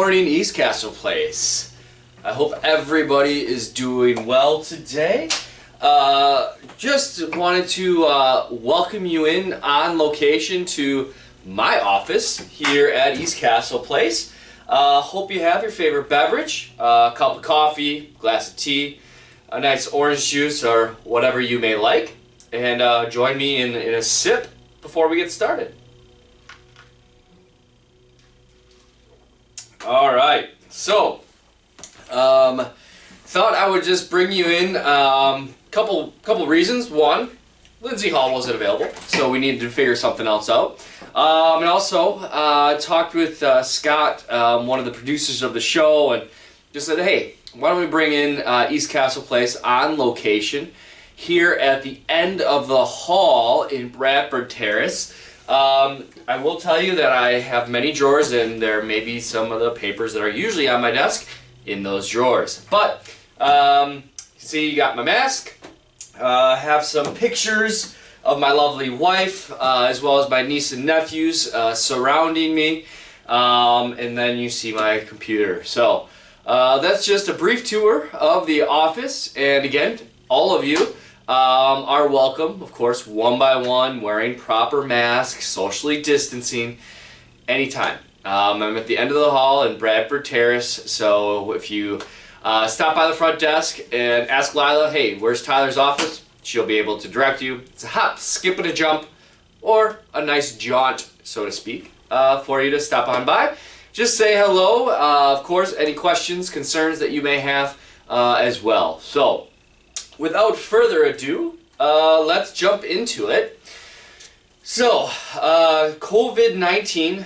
morning, East Castle Place. I hope everybody is doing well today. Just wanted to welcome you in on location to my office here at East Castle Place. Hope you have your favorite beverage, a cup of coffee, glass of tea, a nice orange juice, or whatever you may like. And join me in a sip before we get started. All right, so thought I would just bring you in couple reasons. One, Lindsay Hall wasn't available, so we needed to figure something else out. And also talked with Scott, one of the producers of the show, and just said, hey, why don't we bring in East Castle Place on location here at the end of the hall in Bradford Terrace. I will tell you that I have many drawers, and there may be some of the papers that are usually on my desk in those drawers. But see, you got my mask. Have some pictures of my lovely wife, as well as my niece and nephews surrounding me, and then you see my computer. So that's just a brief tour of the office, and again, all of you are welcome, of course, one by one, wearing proper masks, socially distancing, anytime. I'm at the end of the hall in Bradford Terrace, so if you stop by the front desk and ask Lila, hey, where's Tyler's office? She'll be able to direct you. It's a hop, skip, and a jump, or a nice jaunt, so to speak, for you to stop on by. Just say hello. Of course, any questions, concerns that you may have as well. So, without further ado, let's jump into it. So, COVID-19,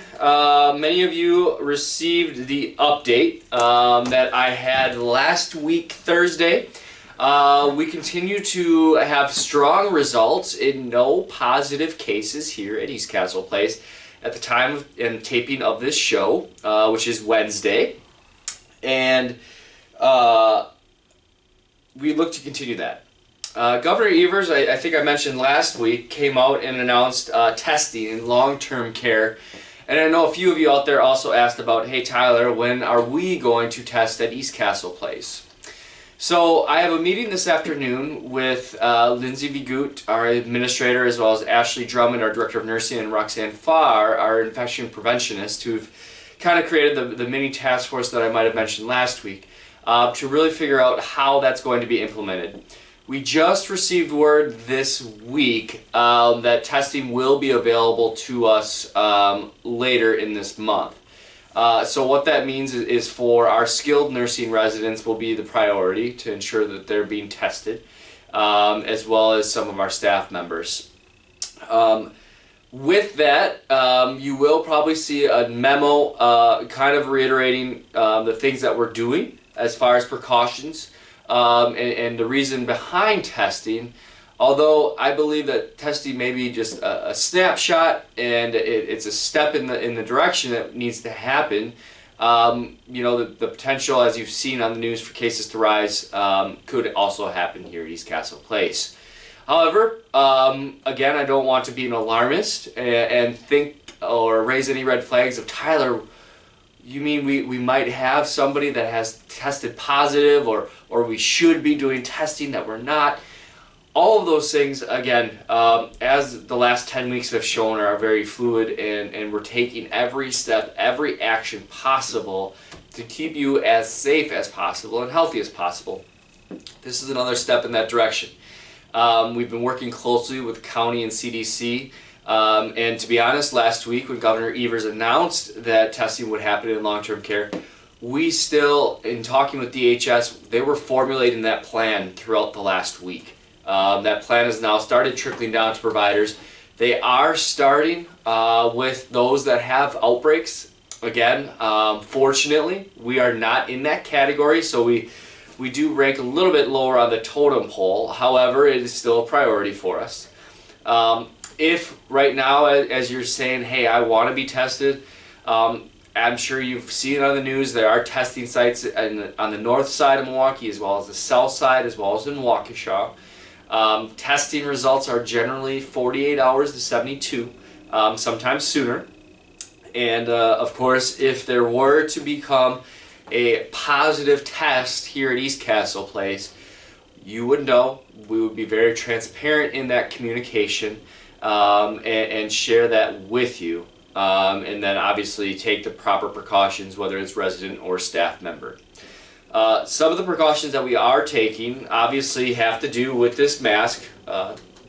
many of you received the update that I had last week, Thursday. We continue to have strong results in no positive cases here at East Castle Place at the time of taping of this show, which is Wednesday. And we look to continue that. Governor Evers, I think I mentioned last week, came out and announced testing in long-term care. And I know a few of you out there also asked about, hey Tyler, when are we going to test at East Castle Place? So I have a meeting this afternoon with Lindsay Vigut, our administrator, as well as Ashley Drummond, our director of nursing, and Roxanne Farr, our infection preventionist, who've kind of created the mini task force that I might have mentioned last week, to really figure out how that's going to be implemented. We just received word this week that testing will be available to us later in this month. So what that means is for our skilled nursing residents will be the priority to ensure that they're being tested, as well as some of our staff members. With that, you will probably see a memo kind of reiterating the things that we're doing as far as precautions and the reason behind testing. Although I believe that testing may be just a snapshot and it's a step in the direction that needs to happen. You know, the potential, as you've seen on the news, for cases to rise could also happen here at East Castle Place. However, again, I don't want to be an alarmist and think or raise any red flags of, Tyler, you mean we might have somebody that has tested positive, or we should be doing testing that we're not? All of those things, again, as the last 10 weeks have shown, are very fluid, and we're taking every step, every action possible to keep you as safe as possible and healthy as possible. This is another step in that direction. We've been working closely with county and CDC, and to be honest, last week when Governor Evers announced that testing would happen in long-term care, we still, in talking with DHS, they were formulating that plan throughout the last week. That plan has now started trickling down to providers. They are starting with those that have outbreaks. Again, fortunately, we are not in that category, so we do rank a little bit lower on the totem pole. However, it is still a priority for us. If right now, as you're saying, hey, I want to be tested, I'm sure you've seen on the news, there are testing sites on the north side of Milwaukee, as well as the south side, as well as in Waukesha. Testing results are generally 48 hours to 72, sometimes sooner. And of course, if there were to become a positive test here at East Castle Place, you would know. We would be very transparent in that communication, and share that with you, and then obviously take the proper precautions, whether it's resident or staff member. Some of the precautions that we are taking obviously have to do with this mask.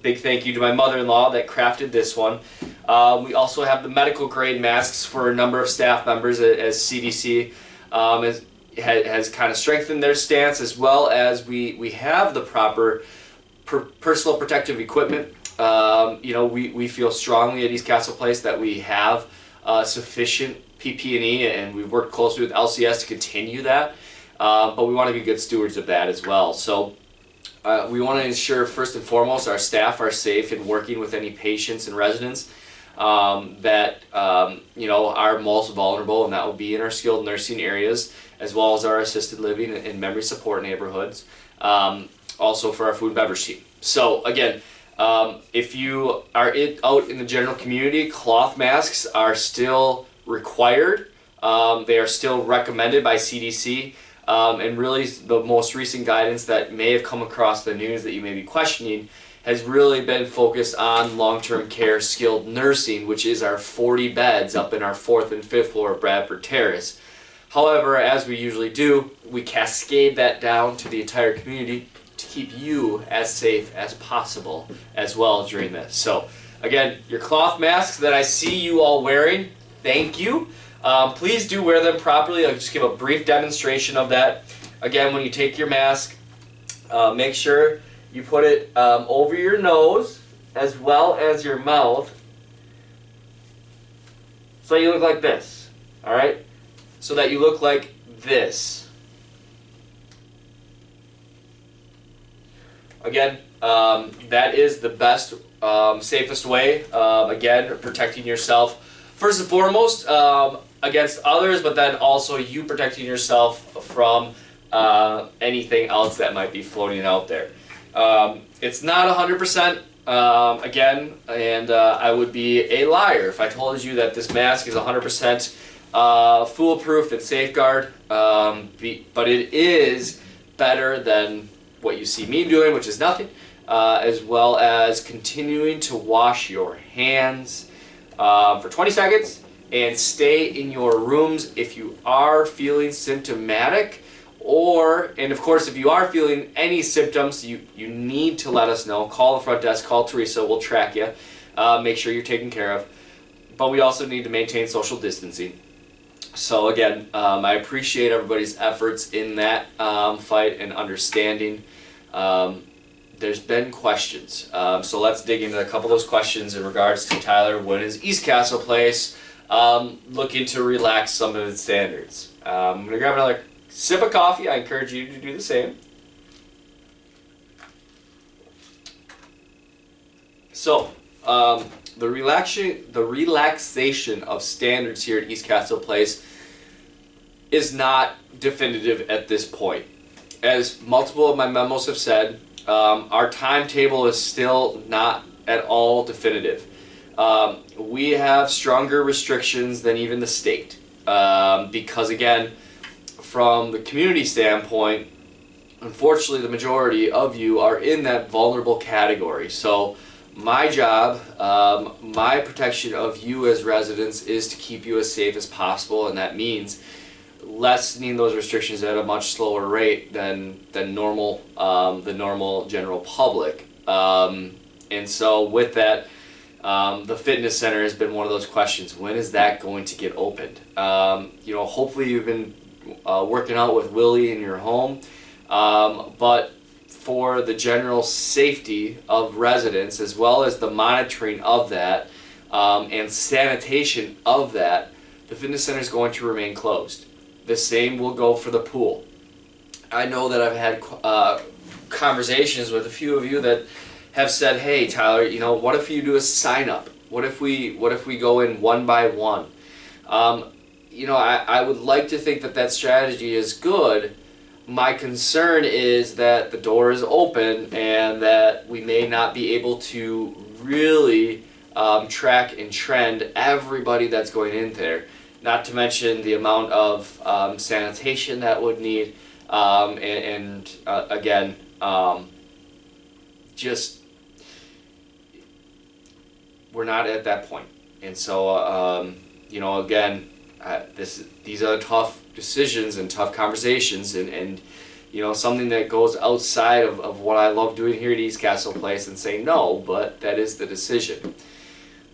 Big thank you to my mother-in-law that crafted this one. We also have the medical grade masks for a number of staff members, as CDC has kind of strengthened their stance, as well as we have the proper personal protective equipment. We feel strongly at East Castle Place that we have sufficient PPE, and we've worked closely with LCS to continue that. But we want to be good stewards of that as well. So we want to ensure, first and foremost, our staff are safe in working with any patients and residents that are most vulnerable, and that will be in our skilled nursing areas, as well as our assisted living and memory support neighborhoods, also for our food and beverage team. So again, if you are out in the general community, cloth masks are still required. They are still recommended by CDC. And really the most recent guidance that may have come across the news that you may be questioning has really been focused on long-term care skilled nursing, which is our 40 beds up in our 4th and 5th floor of Bradford Terrace. However, as we usually do, we cascade that down to the entire community to keep you as safe as possible as well during this. So again, your cloth masks that I see you all wearing, thank you. Please do wear them properly. I'll just give a brief demonstration of that. Again, when you take your mask, make sure you put it over your nose as well as your mouth, so you look like this, all right? So that you look like this. Again, that is the best, safest way, again, protecting yourself first and foremost against others, but then also you protecting yourself from anything else that might be floating out there. It's not 100%, again, and I would be a liar if I told you that this mask is 100% foolproof and safeguard, but it is better than what you see me doing, which is nothing, as well as continuing to wash your hands for 20 seconds and stay in your rooms if you are feeling symptomatic, and of course if you are feeling any symptoms, you need to let us know. Call the front desk, call Teresa, we'll track you, make sure you're taken care of. But we also need to maintain social distancing. So again, I appreciate everybody's efforts in that fight and understanding. There's been questions, so let's dig into a couple of those questions in regards to Tyler. When is East Castle Place looking to relax some of its standards? I'm going to grab another sip of coffee. I encourage you to do the same. So, the relaxation of standards here at East Castle Place is not definitive at this point. As multiple of my memos have said, our timetable is still not at all definitive. We have stronger restrictions than even the state, because again, from the community standpoint, unfortunately the majority of you are in that vulnerable category. So my job, my protection of you as residents is to keep you as safe as possible, and that means lessening those restrictions at a much slower rate than normal, the normal general public. And so with that, the fitness center has been one of those questions. When is that going to get opened? Hopefully you've been working out with Willie in your home, but for the general safety of residents, as well as the monitoring of that and sanitation of that, the fitness center is going to remain closed. The same will go for the pool. I know that I've had conversations with a few of you that have said, hey Tyler, what if you do a sign up? What if we go in one by one? I would like to think that strategy is good. My concern is that the door is open and that we may not be able to really track and trend everybody that's going in there. Not to mention the amount of sanitation that would need, again, just we're not at that point. And so, you know, again, these are tough decisions and tough conversations, and you know, something that goes outside of what I love doing here at East Castle Place and say no, but that is the decision.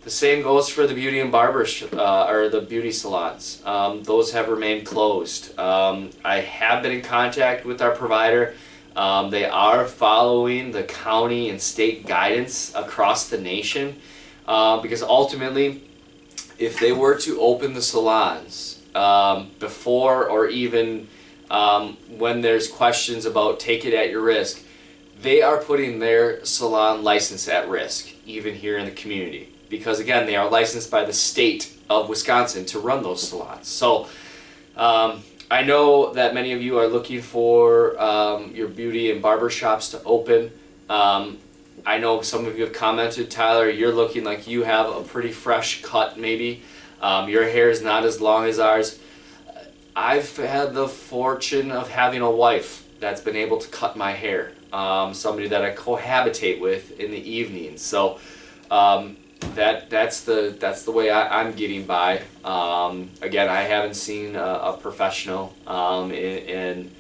The same goes for the beauty and barber or the beauty salons. Those have remained closed. I have been in contact with our provider. They are following the county and state guidance across the nation, because ultimately, if they were to open the salons before or even when there's questions about take it at your risk, they are putting their salon license at risk, even here in the community. Because again, they are licensed by the state of Wisconsin to run those salons. So I know that many of you are looking for your beauty and barber shops to open. I know some of you have commented, Tyler, you're looking like you have a pretty fresh cut maybe. Your hair is not as long as ours. I've had the fortune of having a wife that's been able to cut my hair. Somebody that I cohabitate with in the evenings. So that's the way I'm getting by. Again, I haven't seen a professional in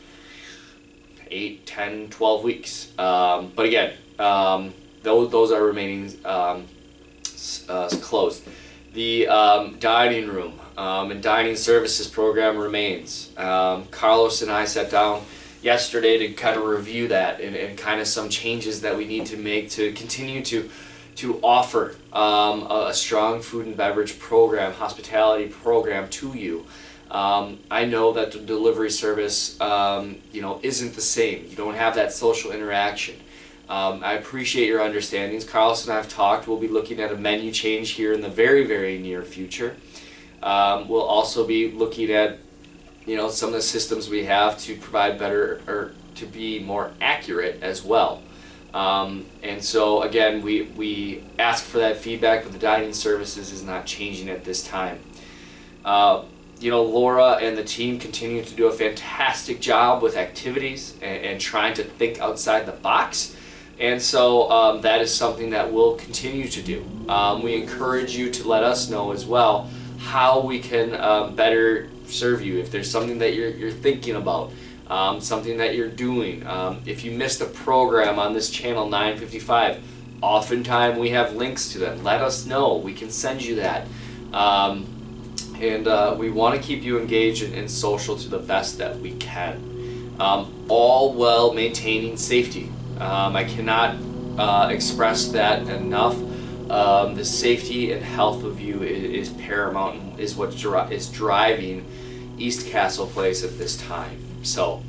8, 10, 12 weeks. But again, those are remaining closed. The dining room and dining services program remains. Carlos and I sat down yesterday to kind of review that and kind of some changes that we need to make to continue to offer a strong food and beverage program, hospitality program to you. I know that the delivery service, you know, isn't the same. You don't have that social interaction. I appreciate your understandings. Carlos and I have talked. We'll be looking at a menu change here in the very, very near future. We'll also be looking at, you know, some of the systems we have to provide better or to be more accurate as well. And so again, we ask for that feedback, but the dining services is not changing at this time. You know, Laura and the team continue to do a fantastic job with activities and trying to think outside the box. And so that is something that we'll continue to do. We encourage you to let us know as well how we can better serve you. If there's something that you're thinking about, something that you're doing. If you missed a program on this channel 955, oftentimes we have links to them. Let us know. We can send you that. And we want to keep you engaged and social to the best that we can. All while maintaining safety. I cannot express that enough. The safety and health of you is paramount and is what is driving East Castle Place at this time. So,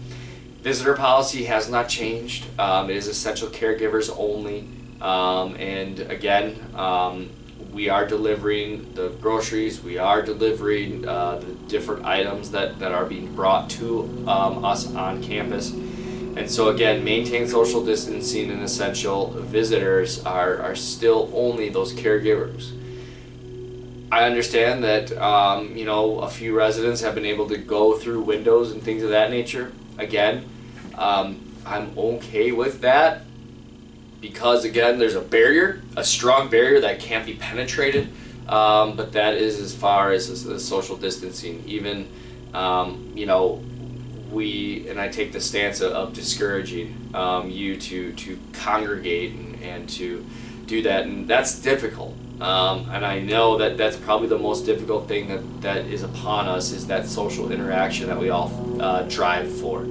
visitor policy has not changed. It is essential caregivers only. And again, we are delivering the groceries. We are delivering the different items that are being brought to us on campus. And so again, maintain social distancing and essential visitors are still only those caregivers. I understand that you know, a few residents have been able to go through windows and things of that nature. Again, I'm okay with that because again, there's a barrier, a strong barrier that can't be penetrated. But that is as far as the social distancing. Even you know, and I take the stance of discouraging you to congregate and to do that, and that's difficult. And I know that that's probably the most difficult thing that is upon us, is that social interaction that we all drive for.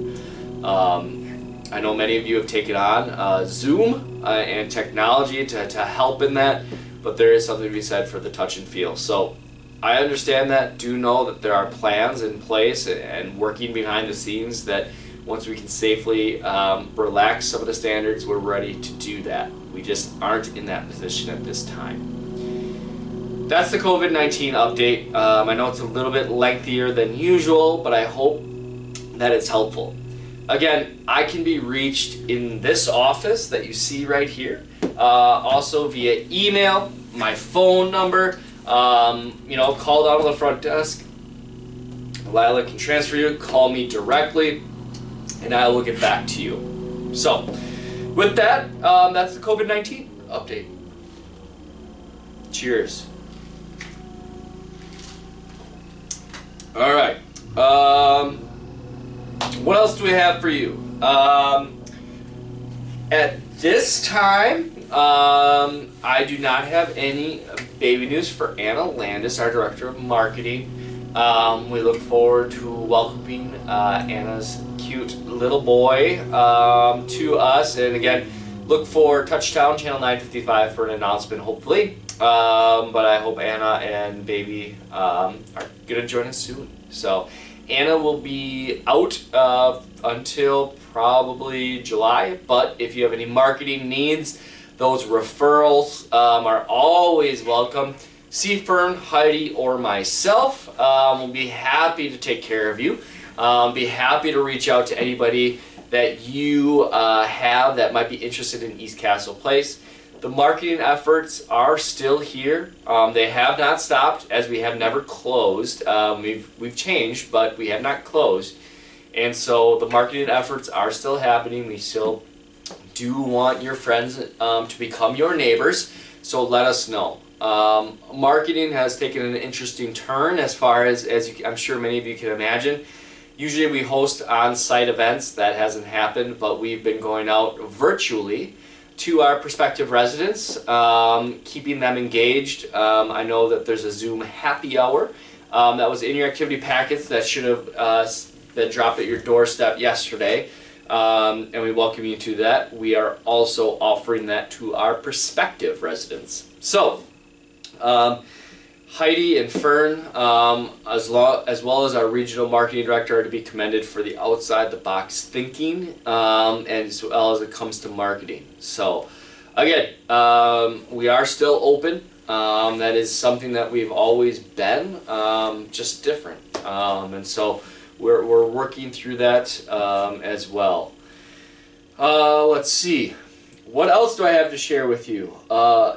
I know many of you have taken on Zoom and technology to help in that, but there is something to be said for the touch and feel. So I understand that. Do know that there are plans in place and working behind the scenes that once we can safely relax some of the standards, we're ready to do that. We just aren't in that position at this time. That's the COVID-19 update. I know it's a little bit lengthier than usual, but I hope that it's helpful. Again, I can be reached in this office that you see right here, also via email. my phone number. Call down to the front desk. Lila can transfer you. Call me directly, and I will get back to you. So, with that, that's the COVID-19 update. Cheers. All right. What else do we have for you? At this time, I do not have any baby news for Anna Landis, our Director of Marketing. We look forward to welcoming Anna's cute little boy to us. And again, look for Touchdown Channel 955 for an announcement, hopefully. But I hope Anna and baby are going to join us soon. So Anna will be out until probably July. But if you have any marketing needs, those referrals are always welcome. See Fern, Heidi, or myself. We'll be happy to take care of you. Be happy to reach out to anybody that you have that might be interested in East Castle Place. The marketing efforts are still here. They have not stopped, as we have never closed. We've changed, but we have not closed. And so the marketing efforts are still happening. We still do want your friends to become your neighbors, so let us know. Marketing has taken an interesting turn as far as I'm sure many of you can imagine. Usually we host on-site events. That hasn't happened, but we've been going out virtually to our prospective residents, keeping them engaged. I know that there's a Zoom happy hour that was in your activity packets that should have been dropped at your doorstep yesterday, and we welcome you to that. We are also offering that to our prospective residents. So, Heidi and Fern, as well as our regional marketing director, are to be commended for the outside-the-box thinking, and as well as it comes to marketing. So, again, we are still open. That is something that we've always been, just different. And so we're working through that as well. Let's see. What else do I have to share with you?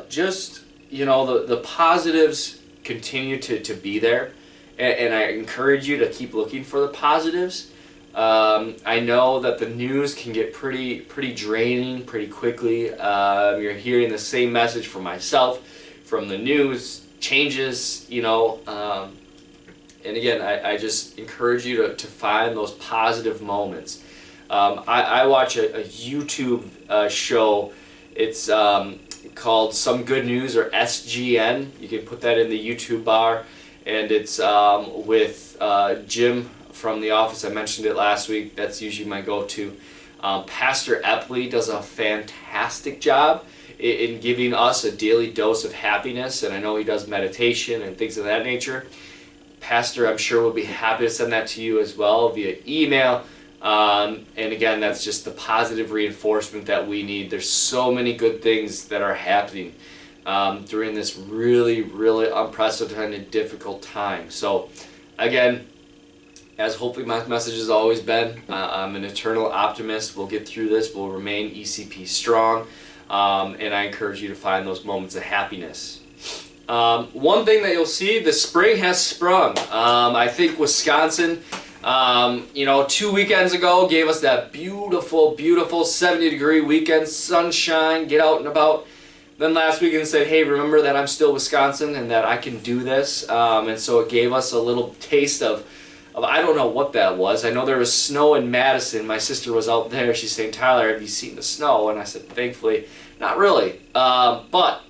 Just, the positives continue to be there, and I encourage you to keep looking for the positives. I know that the news can get pretty draining pretty quickly. You're hearing the same message from myself, from the news, changes, and again, I just encourage you to find those positive moments. I watch a YouTube show. It's called Some Good News, or SGN. You can put that in the YouTube bar, and it's with Jim from The Office. I mentioned it last week. That's usually my go-to. Pastor Epley does a fantastic job in giving us a daily dose of happiness, and I know he does meditation and things of that nature. Pastor, I'm sure, will be happy to send that to you as well via email. And again, that's just the positive reinforcement that we need. There's so many good things that are happening during this really, really unprecedented, difficult time. So, again, as hopefully my message has always been, I'm an eternal optimist. We'll get through this. We'll remain ECP strong. And I encourage you to find those moments of happiness. One thing that you'll see, the spring has sprung. I think Wisconsin, 2 weekends ago gave us that beautiful, beautiful 70-degree weekend, sunshine, get out and about. Then last weekend said, hey, remember that I'm still Wisconsin and that I can do this. And so it gave us a little taste of I don't know what that was. I know there was snow in Madison. My sister was out there. She's saying, Tyler, have you seen the snow? And I said, thankfully, not really. But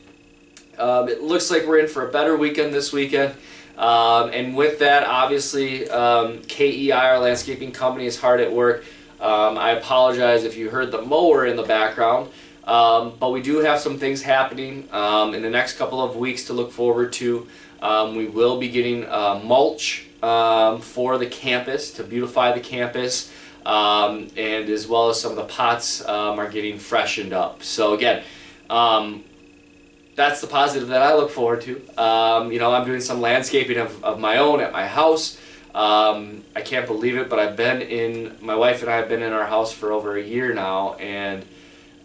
it looks like we're in for a better weekend this weekend. And with that, obviously, KEI, our landscaping company, is hard at work. I apologize if you heard the mower in the background. But we do have some things happening in the next couple of weeks to look forward to. We will be getting mulch for the campus to beautify the campus, and as well as some of the pots are getting freshened up. So again, that's the positive that I look forward to. I'm doing some landscaping of my own at my house. I can't believe it, but my wife and I have been in our house for over a year now, and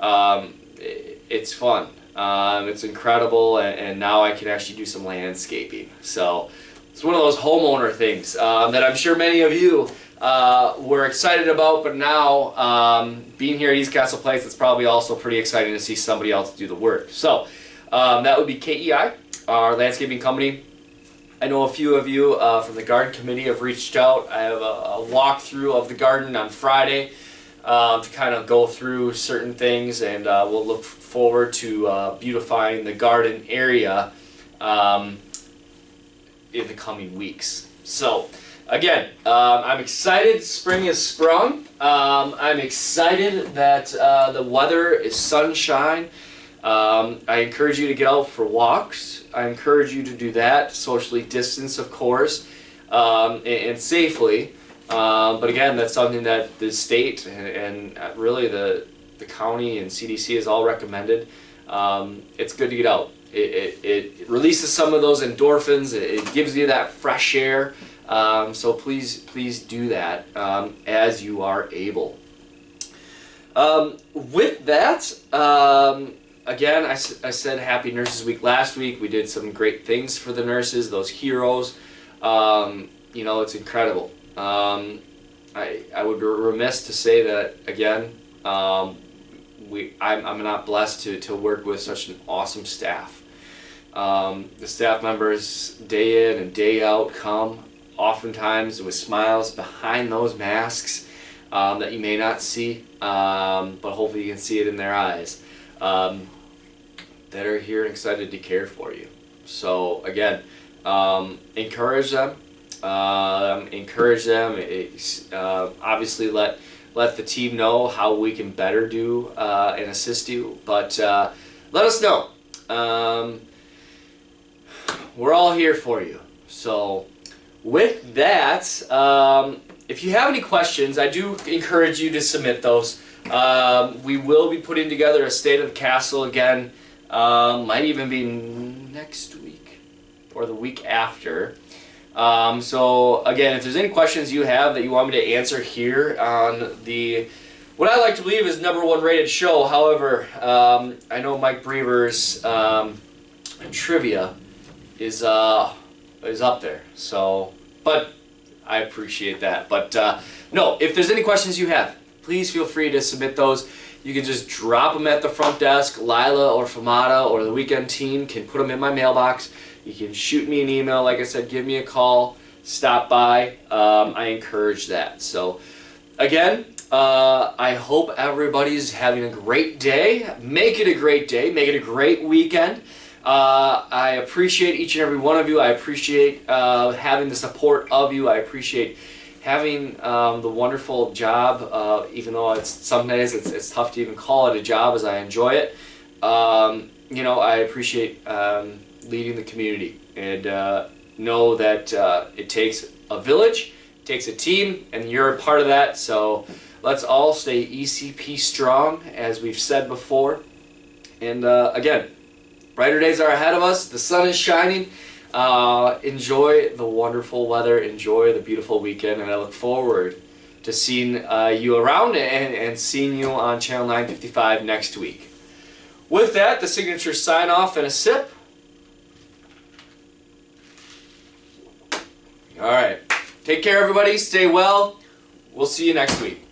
it's fun. It's incredible, and now I can actually do some landscaping. So it's one of those homeowner things that I'm sure many of you were excited about, but now being here at East Castle Place, it's probably also pretty exciting to see somebody else do the work. So that would be KEI, our landscaping company. I know a few of you from the garden committee have reached out. I have a walkthrough of the garden on Friday to kind of go through certain things, and we'll look forward to beautifying the garden area in the coming weeks. So again, I'm excited spring has sprung. I'm excited that the weather is sunshine. I encourage you to get out for walks. I encourage you to do that, socially distanced, of course, and safely. But again, that's something that the state and really the county and CDC has all recommended. It's good to get out. It releases some of those endorphins. It gives you that fresh air. So please do that as you are able. With that, again, I said Happy Nurses Week last week. We did some great things for the nurses, those heroes. You know, it's incredible. I would be remiss to say that again. I'm not blessed to work with such an awesome staff. The staff members day in and day out come oftentimes with smiles behind those masks that you may not see, but hopefully you can see it in their eyes, that are here and excited to care for you. So again, encourage them. Obviously let the team know how we can better do and assist you, but let us know. We're all here for you. So with that, if you have any questions, I do encourage you to submit those. We will be putting together a State of the Castle again, might even be next week or the week after. So again, if there's any questions you have that you want me to answer here on the, what I like to believe is #1 rated show. However, I know Mike Brewer's trivia is up there. So, but I appreciate that. But no, if there's any questions you have, please feel free to submit those. You can just drop them at the front desk. Lila or Famata or the weekend team can put them in my mailbox. You can shoot me an email, like I said, give me a call, stop by. I encourage that. So again, I hope everybody's having a great day. Make it a great day. Make it a great weekend. I appreciate each and every one of you. I appreciate having the support of you. I appreciate having the wonderful job, even though some days it's tough to even call it a job as I enjoy it. You know, I appreciate leading the community, and know that it takes a village, it takes a team, and you're a part of that. So let's all stay ECP strong, as we've said before. And again, brighter days are ahead of us. The sun is shining. Enjoy the wonderful weather. Enjoy the beautiful weekend, and I look forward to seeing you around and seeing you on Channel 955 next week. With that, the signature sign off and a sip. All right. Take care, everybody. Stay well. We'll see you next week.